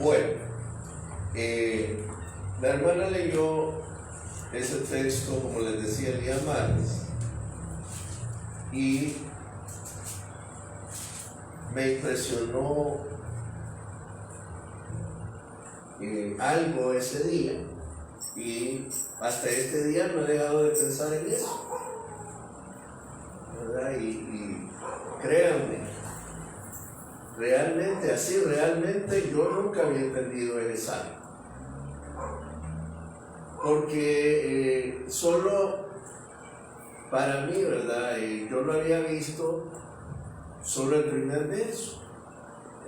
Bueno, la hermana leyó ese texto, como les decía el día martes, y me impresionó algo ese día, y hasta este día no he dejado de pensar en eso, ¿verdad? Y créanme, realmente yo nunca había entendido ese salmo, porque solo para mí, ¿verdad? Yo lo había visto solo el primer verso,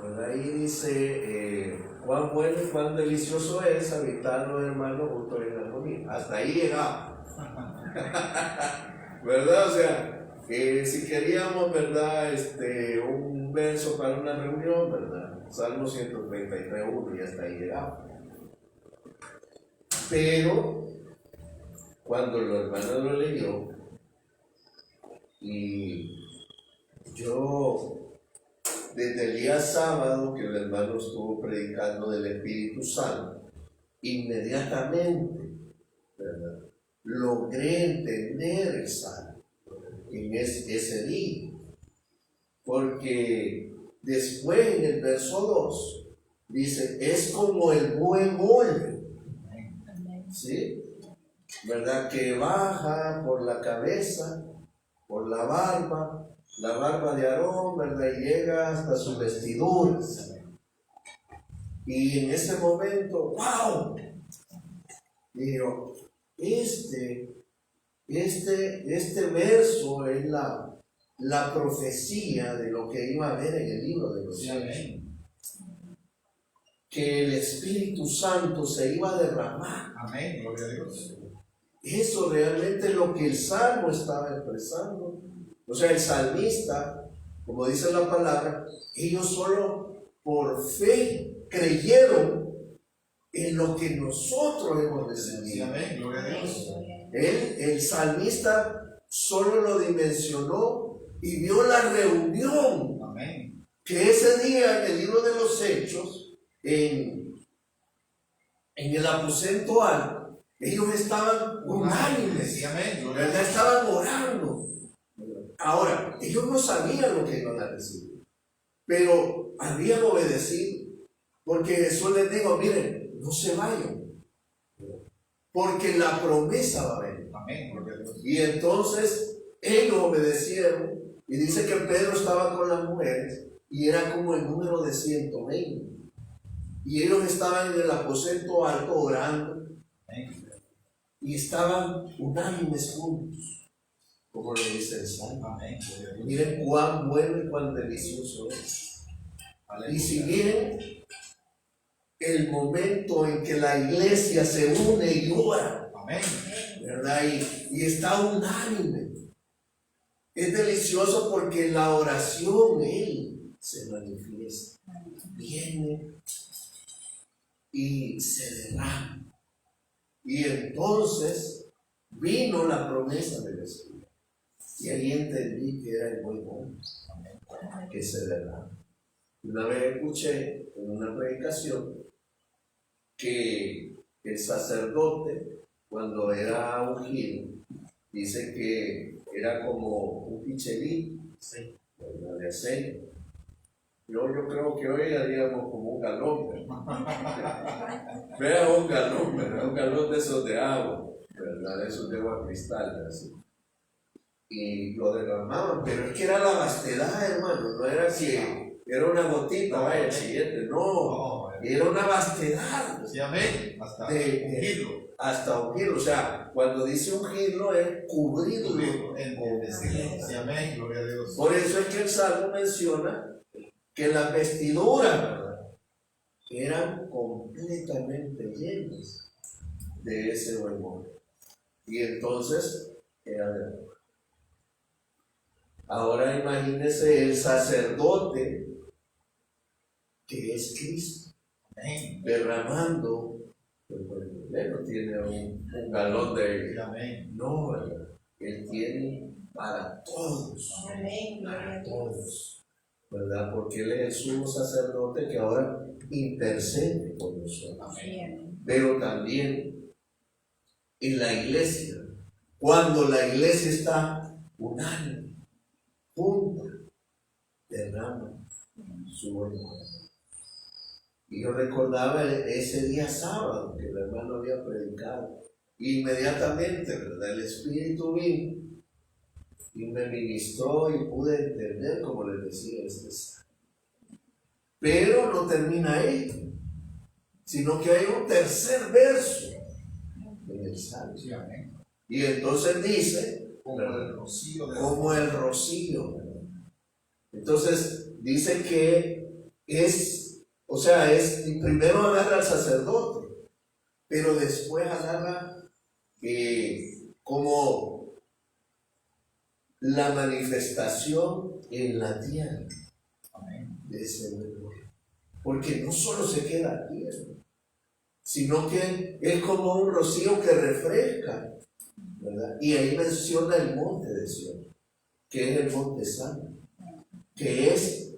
¿verdad? Ahí dice, cuán bueno y cuán delicioso es habitar los hermanos juntos en armonía. Hasta ahí llegaba. ¿Verdad? O sea, si queríamos, ¿verdad? Un verso para una reunión, ¿verdad? Salmo 133:1 y hasta ahí llegaba. Pero cuando la hermana lo leyó, y yo, desde el día sábado que el hermano estuvo predicando del Espíritu Santo, inmediatamente, ¿verdad?, logré entender el salmo en ese día, porque después en el verso 2 dice, es como el buen molde, ¿sí? ¿Verdad? Que baja por la cabeza, por la barba de Aarón, ¿verdad? Y llega hasta sus vestiduras. Y en ese momento, ¡wow! Digo, este verso es la profecía de lo que iba a haber en el libro de los Hechos. Que el Espíritu Santo se iba a derramar. Amén, gloria a Dios. Eso realmente es lo que el Salmo estaba expresando. O sea, el salmista, como dice la palabra, ellos solo por fe creyeron en lo que nosotros hemos recibido. Amén, gloria a Dios. El salmista solo lo dimensionó y vio la reunión. Amén. Que ese día en el libro de los Hechos, en el aposento alto, ellos estaban unánimes, Sí, amén, ¿verdad? Estaban orando. Ahora, ellos no sabían lo que iban a recibir, pero habían obedecido, porque Jesús les dijo, miren, no se vayan, porque la promesa va a venir. Amén, gloria a Dios. Y entonces ellos obedecieron, y dice que Pedro estaba con las mujeres, y era como el número de 120. Y ellos estaban en el aposento alto orando, y estaban unánimes juntos, como le dice el Salmo. Amén. Miren cuán bueno y cuán delicioso es. Y si bien el momento en que la iglesia se une y ora, amén, ¿verdad? Y está unánime, es delicioso porque en la oración Él se manifiesta, viene y se derrama. Y entonces vino la promesa del Espíritu. Y ahí entendí que era el buen hombre que se derrama. Una vez escuché en una predicación que el sacerdote, cuando era ungido, dice que era como un pichelín de aceite. Yo creo que hoy haríamos como un galón, ¿verdad? Vea un galón, ¿verdad? Un galón de esos de agua, ¿verdad? De esos de agua cristal, así. Y lo derramaban, pero es que era la vastedad, hermano, no era así, era una gotita, vaya, el siguiente, no, era una vastedad. Sí, amén, hasta ungirlo. Hasta ungirlo, o sea, cuando dice ungirlo es cubrirlo. Sí, amén, gloria a Dios. Por eso es que el Salmo menciona que las vestiduras, ¿verdad?, eran completamente llenas de ese buen hombre. Y entonces era de amor. Ahora imagínese el sacerdote que es Cristo, amén, derramando. Él no tiene un galón de amén. No, ¿verdad? Él tiene para todos. Amén. Para todos. ¿verdad? Porque Él es el sumo sacerdote que ahora intercede por nosotros. Amén. Pero también en la iglesia, cuando la iglesia está unánime, junta, derrama su buen amor. Y yo recordaba ese día sábado que el hermano había predicado. Inmediatamente, ¿verdad? El Espíritu vino y me ministró y pude entender, como les decía, este salmo. Pero no termina ahí, sino que hay un tercer verso en el salmo. Sí, amén. Y entonces dice, Como el rocío de como el rocío, ¿verdad? Entonces dice que es, o sea, es primero agarra al sacerdote, pero después agarra como la manifestación en la tierra Amén. de ese amor. Porque no solo se queda aquí, sino que es como un rocío que refresca, ¿verdad? Y ahí menciona el monte de Sion, que es el monte santo, que es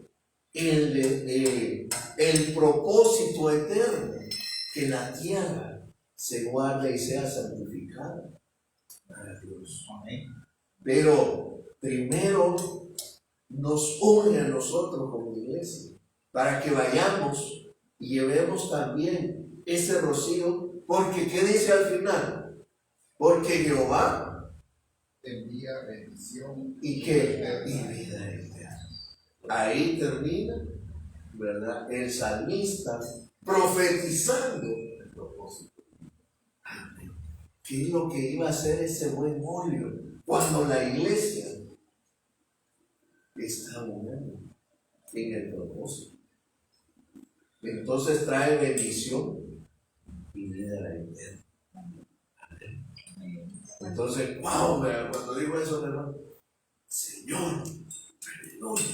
el propósito eterno, que la tierra se guarde y sea santificada para Dios. Amén. Pero primero nos une a nosotros como iglesia para que vayamos y llevemos también ese rocío, porque ¿qué dice al final? Porque Jehová Envía bendición y qué, y vida eterna. Ahí termina, ¿verdad? El salmista profetizando el propósito. ¿Qué es lo que iba a hacer ese buen óleo cuando la iglesia está unida en el propósito? Entonces trae bendición y vida eterna. Entonces, wow, cuando digo eso, hermano, Señor, aleluya.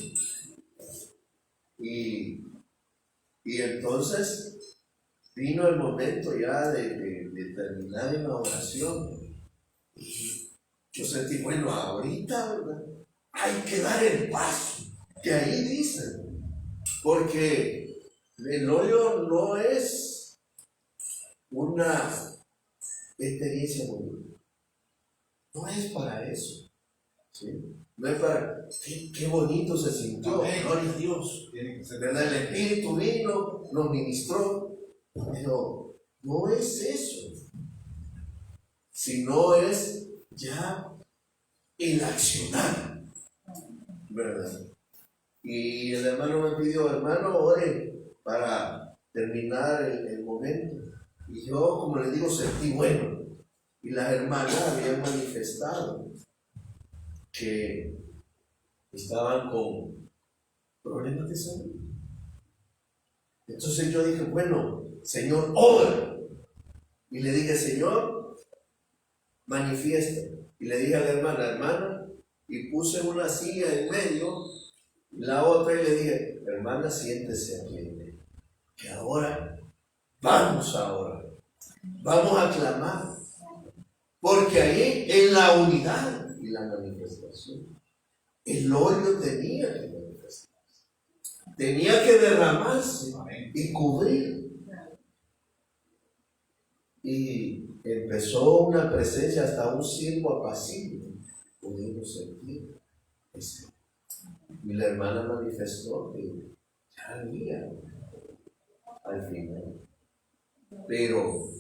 Y entonces vino el momento ya de terminar en la oración. Y yo sentí, bueno, ahorita, ¿verdad? Hay que dar el paso, que ahí dice, porque el hoyo no es una experiencia bonita. No es para eso, ¿sí? No es para, qué bonito se sintió, Amén. gloria a Dios. tiene que ser ¿Verdad? El Espíritu vino, nos ministró, pero no es eso, sino es ya el accionar, ¿verdad? Y el hermano me pidió, hermano, ore para terminar el momento. Y yo, como le digo, sentí bueno. Y las hermanas habían manifestado que estaban con problemas de salud. Entonces yo dije, bueno, Señor, obra. Y le dije, Señor, manifiesta. Y le dije a la hermana, y puse una silla en medio, la otra, y le dije, hermana, siéntese aquí en medio. Que ahora, vamos ahora, vamos a clamar. Porque ahí, en la unidad y la manifestación, el óleo tenía que manifestarse, tenía que derramarse y cubrir. Y empezó una presencia, hasta un siervo apacible, pudimos sentir ese. Y la hermana manifestó que ya había al final. Pero,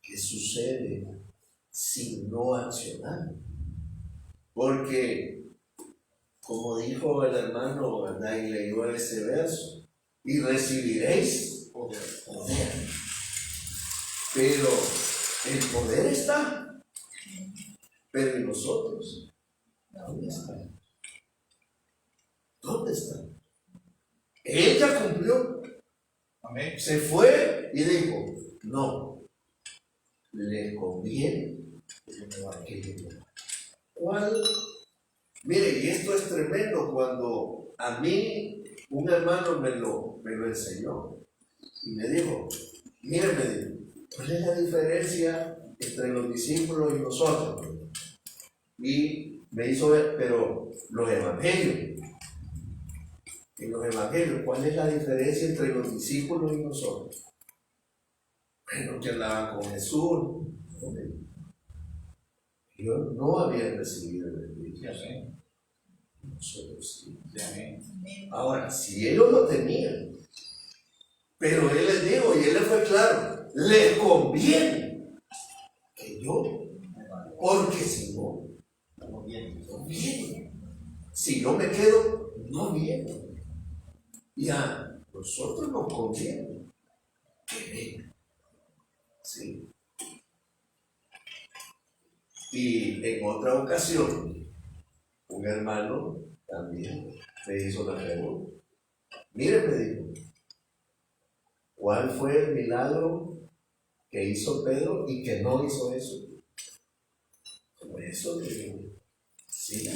¿qué sucede si no accionar? Porque, como dijo el hermano, ¿verdad? Y leyó ese verso, y recibiréis poder. Pero el poder está, pero ¿y nosotros? ¿Dónde está? ¿Dónde está? Ella cumplió. Amén. Se fue y dijo, no, le conviene que yo me vaya. ¿Cuál? Mire, y esto es tremendo cuando a mí un hermano me lo enseñó y me dijo, mire, me dijo, ¿cuál es la diferencia entre los discípulos y nosotros? Y me hizo ver, pero los evangelios, en los evangelios, ¿cuál es la diferencia entre los discípulos y nosotros? Bueno, que andaban con Jesús. Ellos no habían recibido el Espíritu. Nosotros sí. Ahora, si ellos lo tenían, pero Él les dijo, y Él les fue claro, les conviene que yo, porque si no, no viene. Si yo me quedo, no viene. Y a nosotros nos conviene que venga. ¿Sí? Y en otra ocasión, un hermano también me hizo la pregunta. Mire, me dijo, ¿cuál fue el milagro que hizo Pedro y que no hizo eso? Como eso de sí,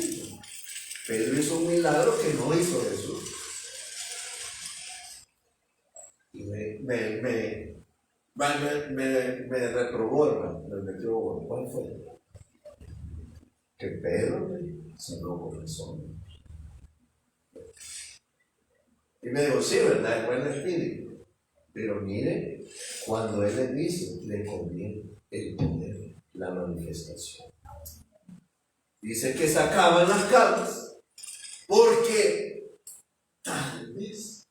Pedro hizo un milagro que no hizo Jesús. Y me reprobó, hermano, me metió, ¿cuál fue? Que Pedro se lo confesó. Y me dijo, sí, ¿verdad? Es buen espíritu. Pero mire, cuando Él le dice, le conviene el poder, la manifestación. Dice que sacaban las camas porque tal vez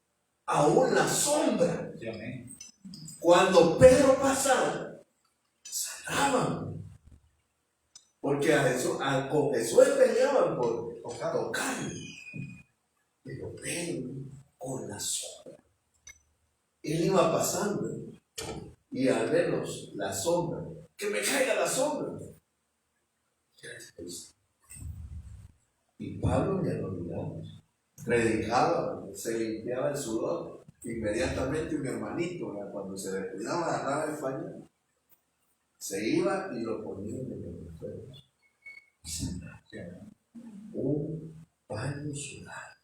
aún la sombra, cuando Pedro pasaba, sanaban. Porque con Jesús peleaban por tocarlo. Pero Pedro, con la sombra, él iba pasando y al menos la sombra, que me caiga la sombra. Y Pablo ya lo miramos, predicaba, se limpiaba el sudor. Inmediatamente un hermanito, cuando se descuidaba, agarraba el paño, se iba y lo ponía en los fuegos. Un paño sudado,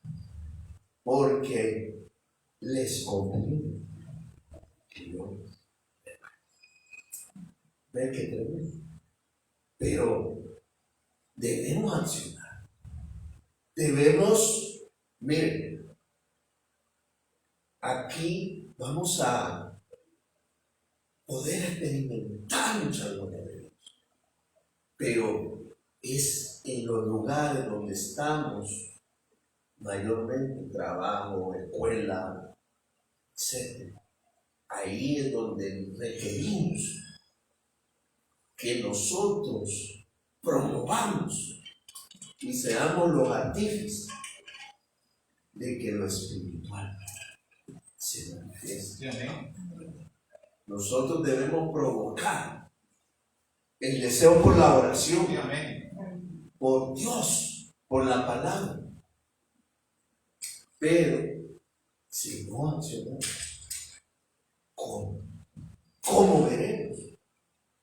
porque les conviene que yo ve que tremendo. Pero debemos accionar. Debemos, miren, aquí vamos a poder experimentar mucha gloria de Dios. Pero es en los lugares donde estamos, mayormente trabajo, escuela, etc. Ahí es donde requerimos que nosotros promovamos y seamos los artífices de que lo espiritual se manifieste. Nosotros debemos provocar el deseo por la oración, por Dios, por la palabra. Pero si no accionamos, ¿cómo veremos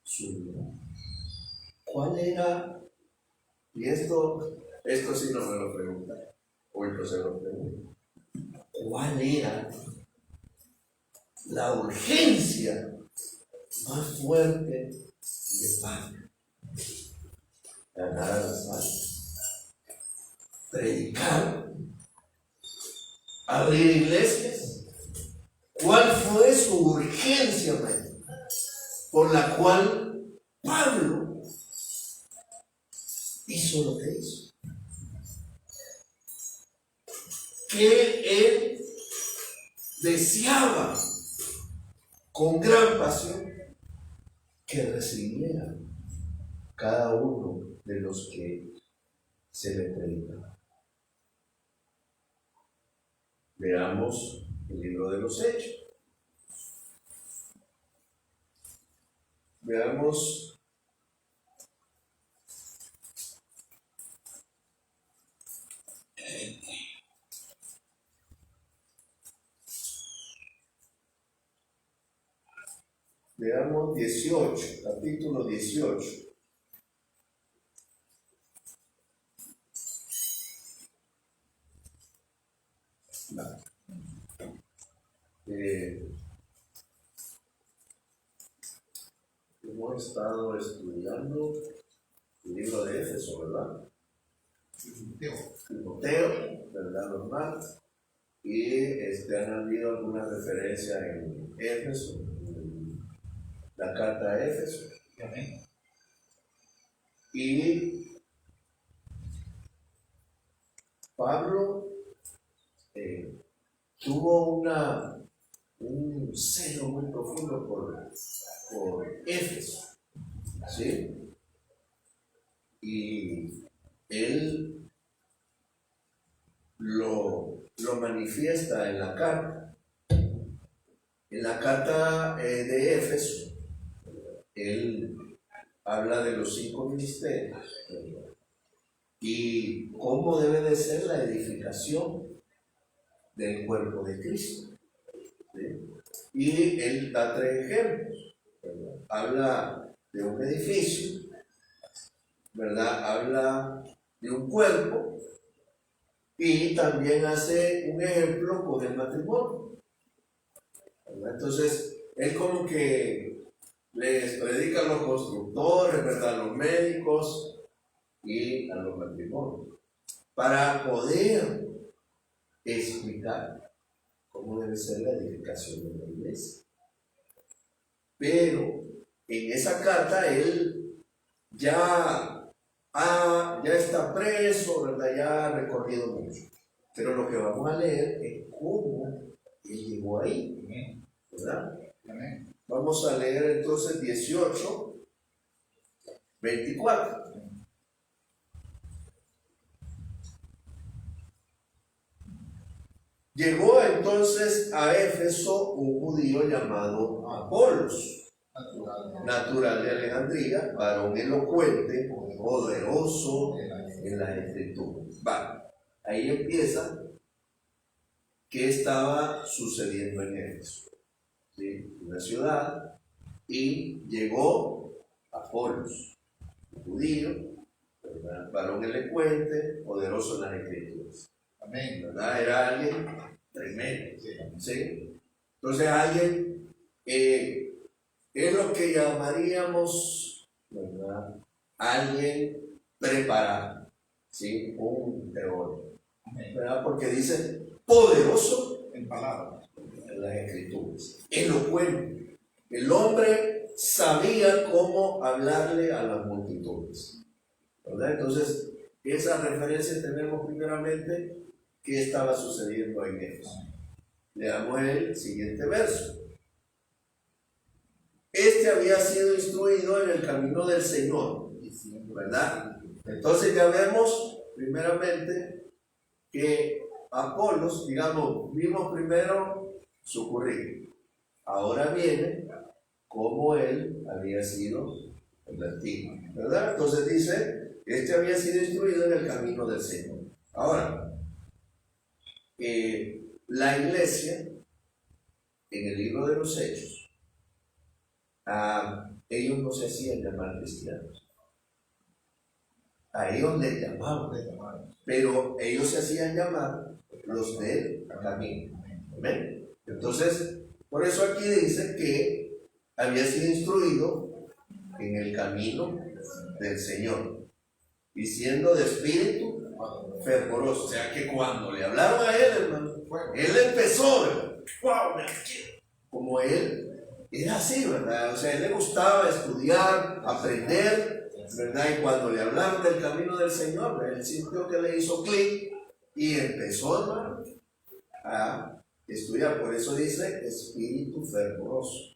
su vida? ¿Cuál era? Y esto sí no me lo preguntan, hoy no se lo pregunto. ¿Cuál era la urgencia más fuerte de Pablo? Ganar a las almas, predicar, abrir iglesias. ¿Cuál fue su urgencia mayor por la cual Pablo hizo lo que hizo? Que él deseaba con gran pasión que recibiera cada uno de los que se le predicaba. Veamos el libro de los Hechos. Veamos Veamos 18, capítulo 18. Hemos estado estudiando el libro de Éfeso, ¿verdad? Timoteo, ¿verdad, normal? y han habido algunas referencias en Éfeso, en la carta a Éfeso. Amén. Y Pablo tuvo un celo muy profundo por Éfeso, ¿sí? Y él lo manifiesta en la carta. En la carta de Éfeso, él habla de los 5 ministerios, ¿verdad? Y cómo debe de ser la edificación del cuerpo de Cristo, ¿sí? Y él da 3 ejemplos, ¿verdad? Habla de un edificio, ¿verdad? Habla de un cuerpo y también hace un ejemplo con el matrimonio, ¿verdad? Entonces, él como que les predica a los constructores, ¿verdad? A los médicos y a los matrimonios, para poder explicar cómo debe ser la edificación de la iglesia. Pero en esa carta él ya está preso, ¿verdad? Ya ha recorrido mucho. Pero lo que vamos a leer es cómo él llegó ahí, ¿verdad? Amén. Vamos a leer entonces 18, 24. Llegó entonces a Éfeso un judío llamado Apolos, natural de Alejandría, varón elocuente, poderoso en las escrituras. Vale, ahí empieza qué estaba sucediendo en Éfeso, ¿sí? Una ciudad, y llegó Apolos, un judío, ¿verdad? Varón elocuente, poderoso en las escrituras. Amén. ¿Verdad? Era alguien tremendo, ¿sí? Entonces alguien es lo que llamaríamos, ¿verdad? Alguien preparado, ¿sí? Un teórico, ¿verdad? Porque dice poderoso En palabras. en las escrituras, elocuente. El hombre sabía cómo hablarle a las multitudes, ¿verdad? Entonces, esa referencia tenemos primeramente qué estaba sucediendo en Éfeso. Leamos el siguiente verso. Este había sido instruido en el camino del Señor, ¿verdad? Entonces ya vemos primeramente que Apolos, digamos, vimos primero su currículum. Ahora viene cómo él había sido convertido, ¿verdad? Entonces dice, este había sido instruido en el camino del Señor. Ahora, la iglesia, en el libro de los Hechos, ellos no se hacían llamar cristianos. A ellos les llamaban, pero ellos se hacían llamar los del camino. ¿Amén? Entonces, por eso aquí dice que había sido instruido en el camino del Señor y siendo de espíritu fervoroso. O sea que cuando le hablaron a él, hermano, él empezó, ¿verdad? ¡Wow! Como él era así, ¿verdad? O sea, él le gustaba estudiar, aprender, ¿verdad? Y cuando le hablaron del camino del Señor, él sintió que le hizo clic y empezó, hermano, a estudiar. Por eso dice espíritu fervoroso.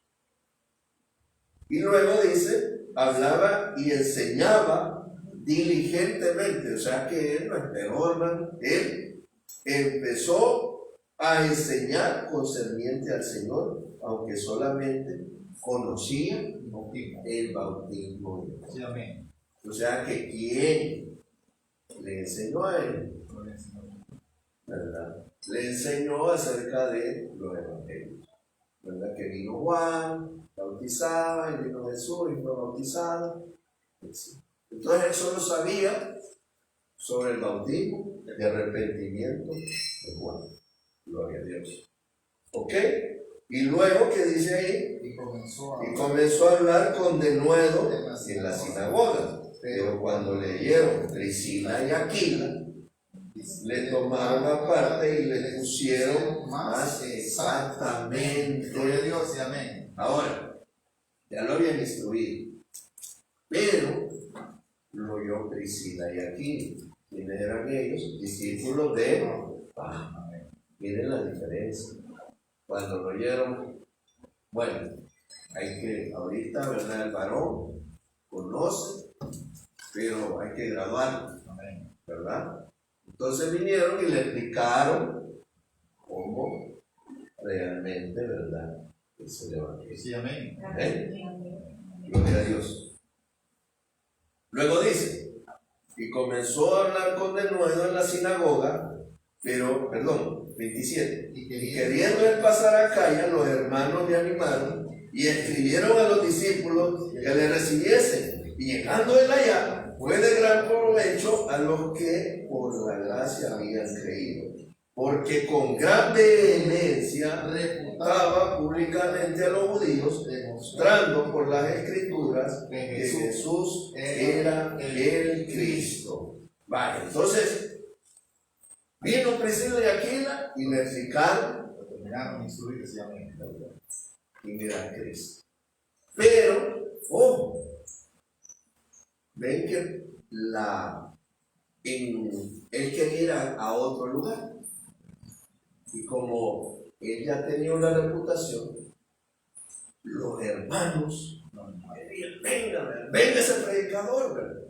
Y luego dice, hablaba y enseñaba diligentemente. O sea que él no esperó, hermano. Él empezó a enseñar concerniente al Señor, aunque solamente conocía el bautismo. Sí, amén. O sea que ¿quién le enseñó a él? ¿Verdad? Le enseñó acerca de los evangelios, ¿verdad? Que vino Juan, bautizaba, y vino Jesús y fue bautizado. Entonces él solo sabía sobre el bautismo de arrepentimiento de Juan. Gloria a Dios. ¿Ok? Y luego, ¿qué dice ahí? Y comenzó a hablar con denuedo en la sinagoga. Pero cuando leyeron Priscila y Aquila, le tomaron aparte y le pusieron más exactamente. Gloria a Dios y amén. Ahora, ya lo habían instruido, pero lo oyó Priscila y Aquila. ¿Quiénes eran ellos? Discípulos de Pablo. Miren la diferencia. Cuando lo oyeron, bueno, hay que, ahorita, ¿verdad? El varón conoce, pero hay que graduarlo, ¿verdad? Entonces vinieron y le explicaron cómo realmente, ¿verdad? Es el evangelio. Sí, amén. Gloria a Dios. Luego dice, y comenzó a hablar con denuedo en la sinagoga, pero, perdón, 27. Y queriendo él pasar a Acaya, los hermanos le animaron y escribieron a los discípulos que le recibiesen. Y llegando él allá, fue de gran provecho a los que por la gracia habían creído, porque con gran vehemencia refutaba públicamente a los judíos, demostrando por las escrituras que Jesús era el Cristo. Vale, entonces vino Priscila y Aquila y le explicaron, Lo terminaron de instruir, sí, amén. quién era Cristo. Pero, ojo, ven que él quería ir a otro lugar. Y como él ya tenía una reputación, los hermanos querían, venga ese predicador, ¿verdad?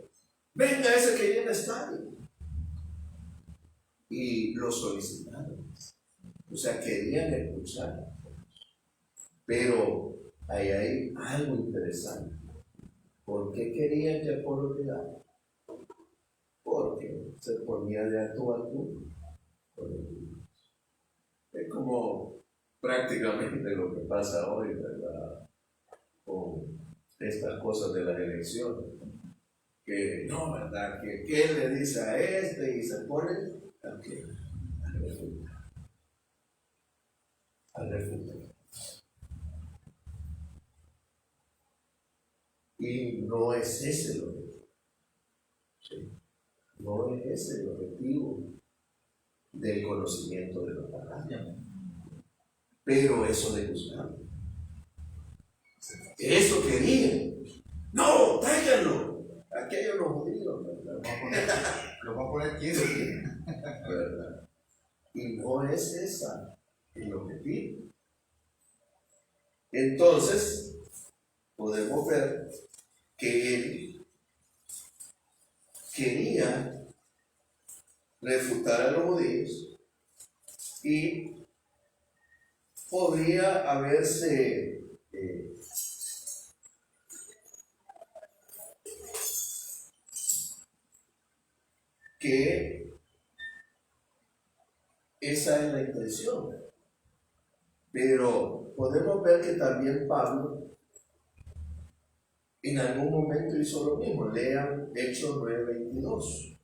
Venga ese que viene a estar. Y lo solicitaron. O sea, querían escuchar. Pero ahí hay algo interesante. ¿Por qué querían que Apolo quedara? Porque se ponía de tú a tú con el Dios. Es como prácticamente lo que pasa hoy, ¿verdad? Con estas cosas de las elecciones. Que no, ¿verdad? Que ¿qué le dice a este? Y se pone a qué? Al refutar. Al refutar. Y no es ese el objetivo. ¿Sí? No es ese el objetivo del conocimiento de la palabra. Pero eso le gustaba. Eso querían. No, tráiganlo. Aquellos los judíos, ¿verdad? Lo va a poner quieto. ¿Verdad? Y no es esa el objetivo. Entonces, podemos ver que él quería refutar a los judíos y podría haberse que esa es la intención, pero podemos ver que también Pablo en algún momento hizo lo mismo. Lean Hechos 9:22.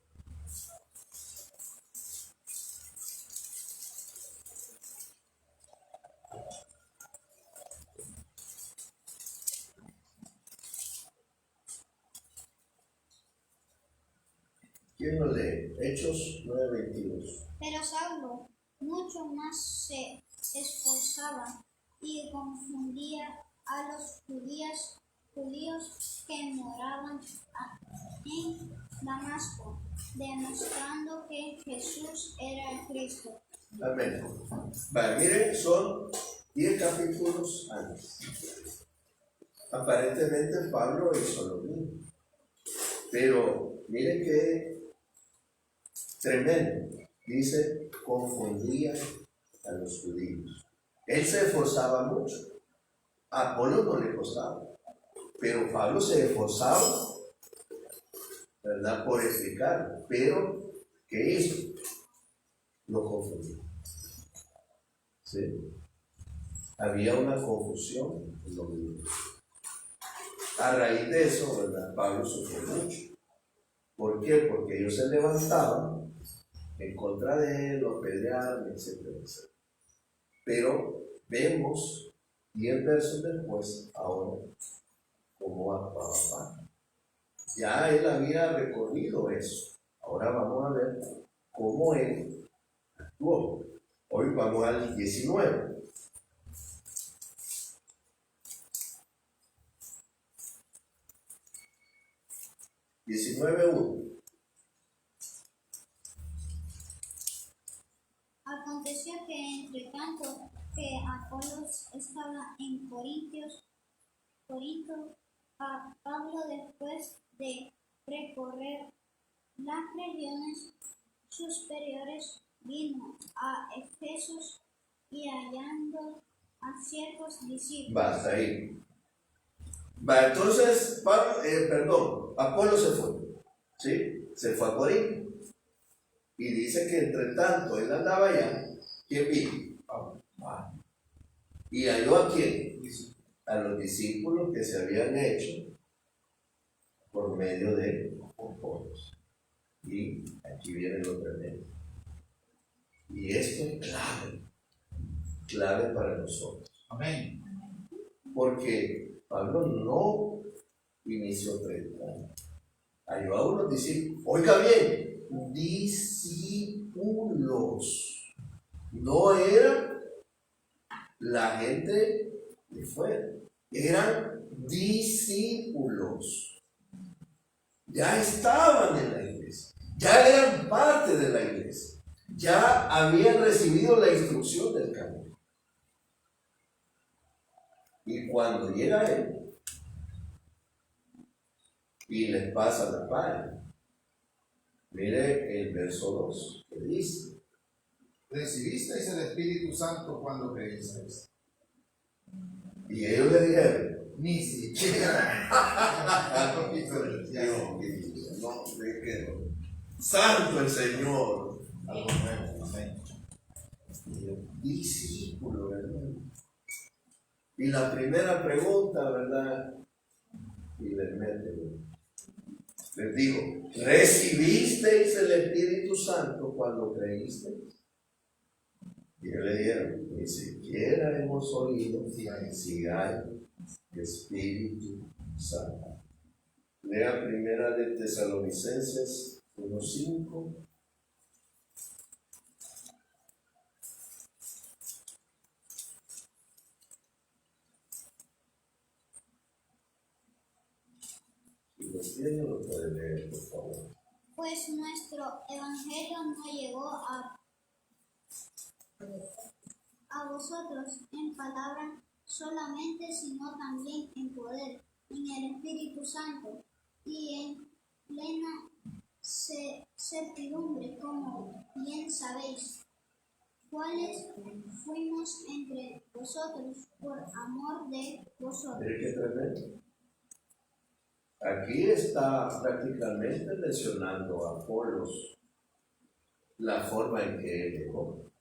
¿Quién lo lee? Hechos 9:22. Pero Saulo mucho más se esforzaba y confundía a los judíos que moraban en Damasco, demostrando que Jesús era el Cristo. Amén. Vale, miren, son 10 capítulos antes. Aparentemente Pablo hizo lo mismo. Pero miren que tremendo. Dice, confundía a los judíos. Él se esforzaba mucho. A Apolo no le costaba. Pero Pablo se esforzaba, ¿verdad? Por explicar. Pero, ¿qué hizo? Lo confundió. ¿Sí? Había una confusión en los judíos. A raíz de eso, ¿verdad? Pablo sufrió mucho. ¿Por qué? Porque ellos se levantaban en contra de él, lo peleaban, etcétera, etcétera. Pero vemos 10 versos después, ahora, cómo actuaba Pablo. Ya él había recorrido eso. Ahora vamos a ver cómo Él actuó. Hoy vamos al 19. Aconteció que entre tanto que Apolos estaba en Corinto, a Pablo, después de recorrer las regiones superiores, vino a Efesos y hallando a ciertos discípulos. Basta ahí. Va, entonces, Apolo se fue, ¿sí? Se fue a Corinto. Y dice que entre tanto él andaba allá, ¿quién vino? Pablo. ¿Y halló a quién? A los discípulos que se habían hecho por medio de Apolos. Y aquí viene lo tremendo. Y esto es clave para nosotros. Amén. Porque Pablo no inició predicando. Halló a unos discípulos. Oiga bien, discípulos. No eran la gente de fuera, eran discípulos. Ya estaban en la iglesia, ya eran parte de la iglesia, ya habían recibido la instrucción del camino. Y cuando llega él y les pasa la página, mire el verso 2 que dice: Recibisteis el Espíritu Santo cuando creísteis. y ellos le dijeron, Ni siquiera. no, me quedo. Santo el Señor. Algo nuevo. Amén. Discípulo, ¿verdad? Y la primera pregunta, ¿verdad? Y les digo, ¿recibisteis el Espíritu Santo cuando creísteis? Y ellos le dijeron, ni siquiera hemos oído si hay Espíritu Santo. Lea primera de Tesalonicenses 1:5. Si lo tiene, lo puede leer, por favor. Pues nuestro evangelio no llegó a vosotros en palabra solamente, sino también en poder, en el Espíritu Santo y en plena certidumbre, como bien sabéis, cuáles fuimos entre vosotros por amor de vosotros. Mire qué tremendo. Aquí está prácticamente mencionando a Apolos, la forma en que él llegó.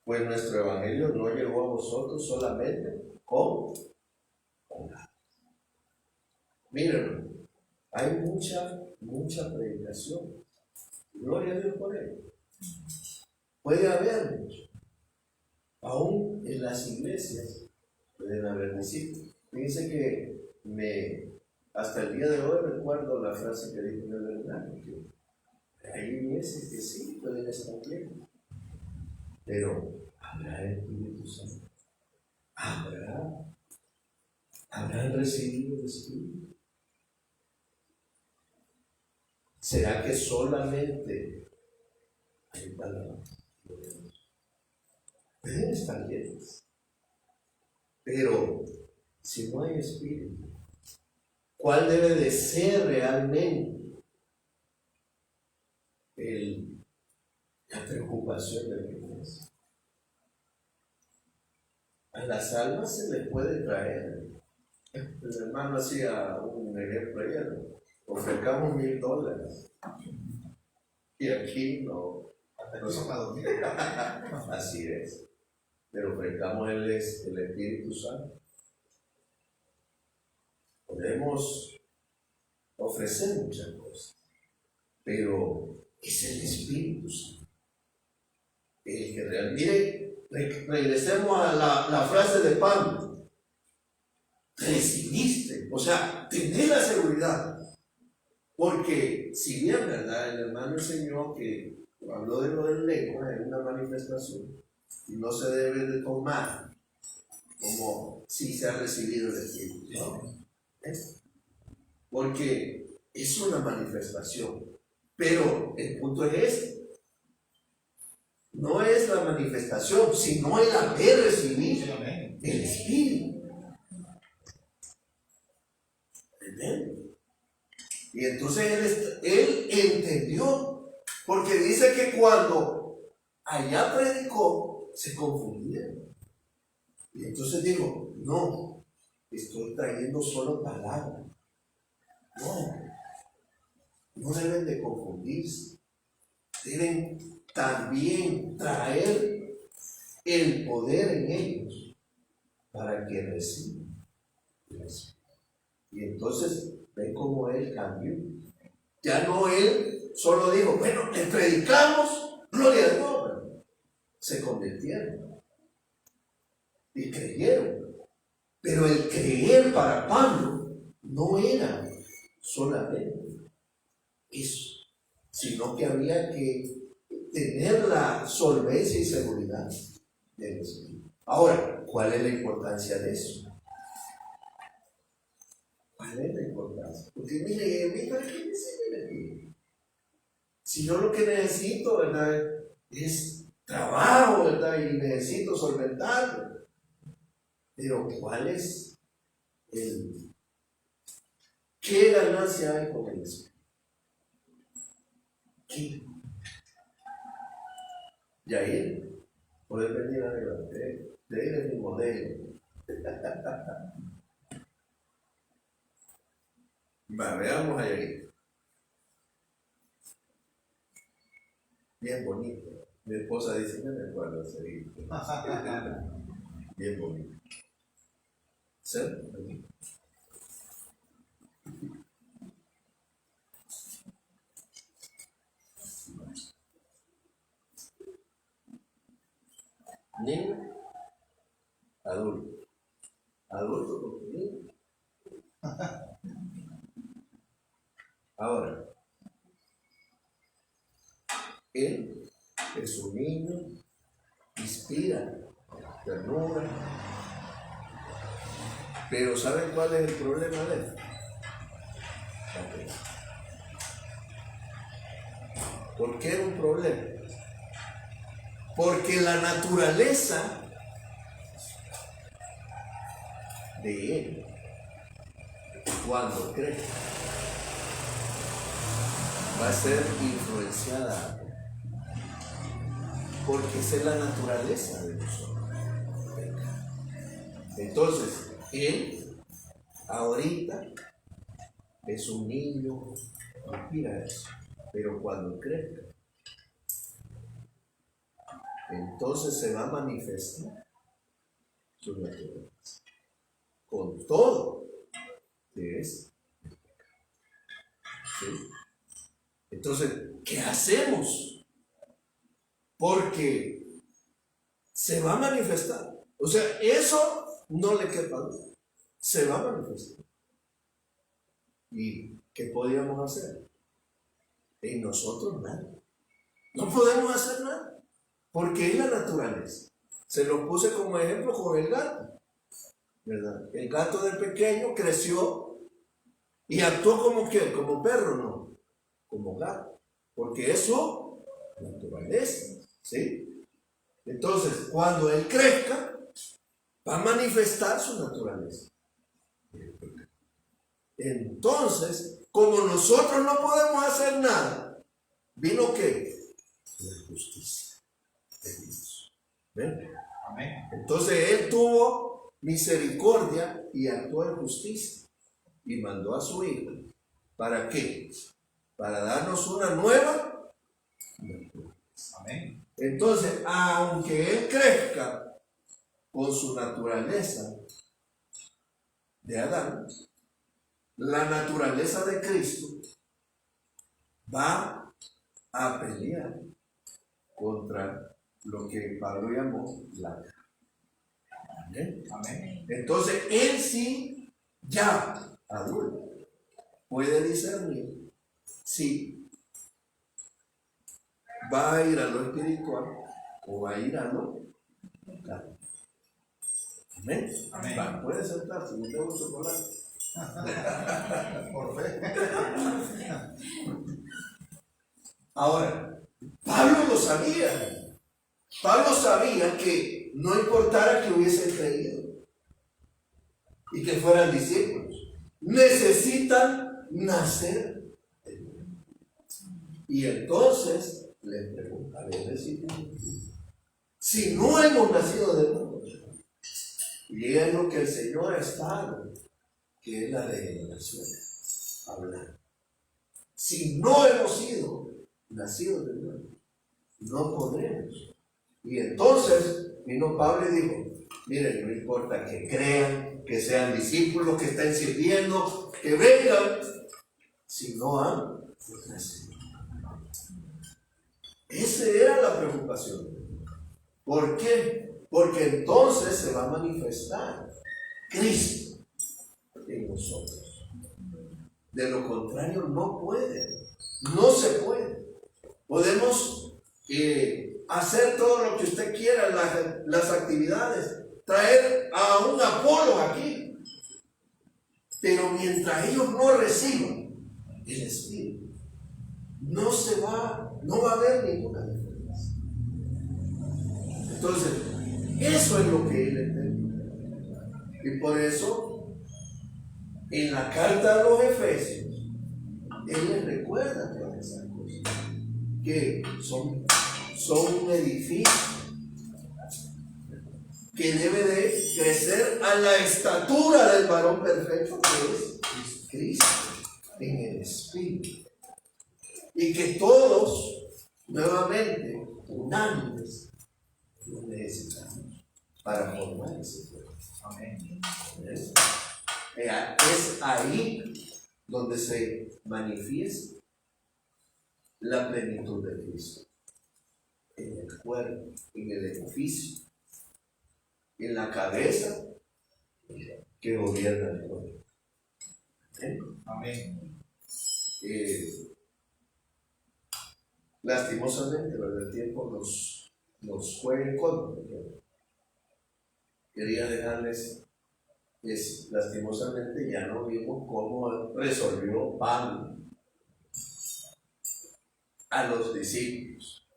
Pues nuestro evangelio no llegó a vosotros solamente con palabras. Miren, hay mucha predicación. Gloria a Dios por ello. Puede haber mucho. Aún en las iglesias pueden haber discípulos. Fíjense que hasta el día de hoy recuerdo la frase que dijo el hermano, que hay iglesias que sí pueden estar bien, pero ¿habrá el Espíritu Santo? ¿Habrán recibido el Espíritu? ¿Será que solamente hay palabras? Pueden estar llenas, pero si no hay Espíritu, ¿cuál debe de ser realmente la preocupación de la iglesia? A las almas se les puede traer. El hermano hacía un ejemplo ayer: ofrecamos $1,000 y aquí no. Hasta que son para dormir. Así es. Pero ofrecamos el Espíritu Santo. Podemos ofrecer muchas cosas, pero es el Espíritu Santo el que realmente. Regresemos a la frase de Pablo: recibiste, o sea, tenés la seguridad, porque si bien, ¿verdad?, el hermano enseñó que Hablo de lo del lengua, es una manifestación y no se debe de tomar como si se ha recibido el Espíritu. ¿No? Porque es una manifestación. Pero el punto es este. No es la manifestación, sino el haber recibido el Espíritu. ¿Entienden? Y entonces él entendió, porque dice que cuando allá predicó, se confundieron. Y entonces digo, no, estoy trayendo solo palabras. No deben de confundirse. Deben también traer el poder en ellos para que reciban. Y entonces ven cómo él cambió. Ya no él solo dijo, bueno, le predicamos, gloria a Dios. Se convirtieron y creyeron. Pero el creer para Pablo no era solamente eso, sino que había que tener la solvencia y seguridad del Espíritu. Ahora, ¿cuál es la importancia de eso? ¿Cuál es la importancia? Porque mire, ¿para qué me sirve? Si yo lo que necesito, ¿verdad?, es trabajo, ¿verdad?, y necesito solventarlo. Pero ¿cuál es qué ganancia hay con eso? ¿Qué? Yair, puedes venir adelante. De él es mi modelo. Veamos a Yair. Bien bonito. Mi esposa dice, me recuerdo ese día. Bien bonito. ¿Sí? Niño, adulto. Adulto con niño. Ahora, él es un niño, inspira ternura, pero ¿saben cuál es el problema de él? ¿Por qué es un problema? Porque la naturaleza de él, cuando cree, va a ser influenciada, porque esa es la naturaleza de nosotros. Entonces, él ahorita es un niño, inspira eso, pero cuando crezca, entonces se va a manifestar su naturaleza con todo que es. ¿Sí? Entonces, ¿qué hacemos? Porque se va a manifestar. O sea, eso no le quepa duda. Se va a manifestar. ¿Y qué podríamos hacer? En nosotros nada. No podemos hacer nada. Porque es la naturaleza. Se lo puse como ejemplo con el gato, ¿verdad? El gato del pequeño creció y actuó como ¿qué? Como perro, no, como gato, porque es su naturaleza, ¿sí? Entonces, cuando él crezca, va a manifestar su naturaleza. Entonces, como nosotros no podemos hacer nada, ¿vino qué? La justicia de Dios. ¿Ven? Amén. Entonces él tuvo misericordia y actuó en justicia y mandó a su hijo. ¿Para qué? Para darnos una nueva naturaleza. Amén. Entonces, aunque él crezca con su naturaleza de Adán, la naturaleza de Cristo va a pelear contra lo que Pablo llamó la carne. ¿Amén? Amén. Entonces, él sí, ya adulto, puede discernir si ¿Va a ir a lo espiritual o va a ir a lo carnal? Amén. Amén. Va, puede sentarse, no tengo chocolate. Por fe. Ahora, Pablo lo sabía. Pablo sabía que no importara que hubiesen creído y que fueran discípulos, necesitan nacer de nuevo. Y entonces les pregunta a los discípulos: si no hemos nacido de nuevo, y es lo que el Señor ha estado, que es la regeneración, hablar. Si no hemos sido nacidos de nuevo, no podremos. Y entonces vino Pablo y dijo: miren, no importa que crean, que sean discípulos, que estén sirviendo, que vengan, si no han nacido. Esa era la preocupación. ¿Por qué? Porque entonces se va a manifestar Cristo en nosotros. De lo contrario, no puede, no se puede. Podemos hacer todo lo que usted quiera, las actividades, traer a un Apolo aquí, pero mientras ellos no reciban el Espíritu, no va a haber ninguna diferencia. Entonces, eso es lo que él entendió. Y por eso, en la carta a los Efesios, él les recuerda todas esas cosas, que son un edificio que debe de crecer a la estatura del varón perfecto, que es Cristo en el Espíritu. Y que todos, nuevamente, unánimes, lo necesitamos para formar ese cuerpo. Amén. Es ahí donde se manifiesta la plenitud de Cristo. En el cuerpo, en el edificio, en la cabeza que gobierna el cuerpo. Amén. Lastimosamente, ¿verdad? El tiempo nos juega en contra. Quería dejarles, lastimosamente ya no vimos cómo resolvió Pablo a los discípulos,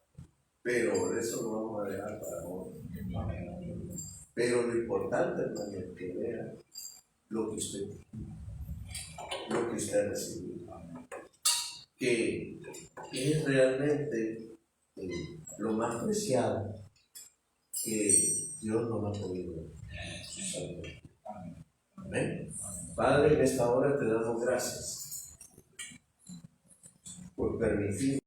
pero eso lo vamos a dejar para hoy. Pero lo importante, hermano, es que vea lo que usted recibió, que es realmente lo más preciado que Dios nos ha podido salvar. Amén. Padre, en esta hora te damos gracias por permitir